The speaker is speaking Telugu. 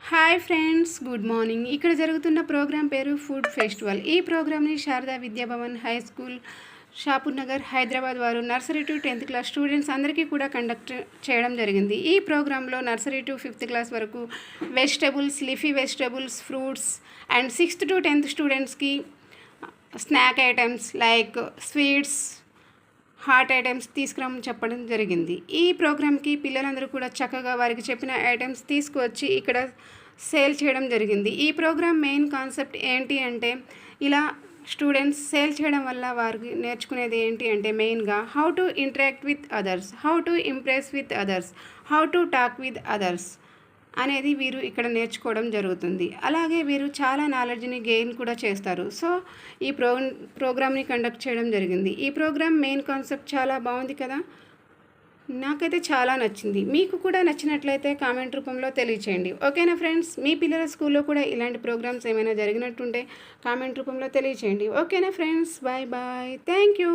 Hi friends, good morning. ఇక్కడ జరుగుతున్న ప్రోగ్రాం పేరు ఫుడ్ ఫెస్టివల్. ఈ ప్రోగ్రామ్ని శారదా విద్యాభవన్ హై స్కూల్, షాపూర్ నగర్, హైదరాబాద్ వారు nursery to 10th class students అందరికీ కూడా కండక్ట్ చేయడం జరిగింది. ఈ ప్రోగ్రాంలో నర్సరీ టు 5th క్లాస్ వరకు vegetables, leafy vegetables, fruits and 6th to 10th స్టూడెంట్స్కి snack items like sweets, hot items తీసుకురమ్మని చెప్పడం జరిగింది. ఈ ప్రోగ్రామ్కి పిల్లలందరూ కూడా చక్కగా వారికి చెప్పిన ఐటమ్స్ తీసుకువచ్చి ఇక్కడ సేల్ చేయడం జరిగింది. ఈ ప్రోగ్రామ్ మెయిన్ కాన్సెప్ట్ ఏంటి అంటే, ఇలా స్టూడెంట్స్ సేల్ చేయడం వల్ల వారికి నేర్చుకునేది ఏంటి అంటే మెయిన్గా how to interact with others, how to impress with others, how to talk with others అనేది వీరు ఇక్కడ నేర్చుకోవడం జరుగుతుంది. అలాగే వీరు చాలా నాలెడ్జ్ని గెయిన్ కూడా చేస్తారు. సో ఈ ప్రోగ్రామ్ని కండక్ట్ చేయడం జరిగింది. ఈ ప్రోగ్రామ్ మెయిన్ కాన్సెప్ట్ చాలా బాగుంది కదా, నాకైతే చాలా నచ్చింది. మీకు కూడా నచ్చినట్లయితే కామెంట్ రూపంలో తెలియచేయండి. ఓకేనా ఫ్రెండ్స్? మీ పిల్లల స్కూల్లో కూడా ఇలాంటి ప్రోగ్రామ్స్ ఏమైనా జరిగినట్టుంటే కామెంట్ రూపంలో తెలియచేయండి. ఓకేనా friends? Bye bye, thank you.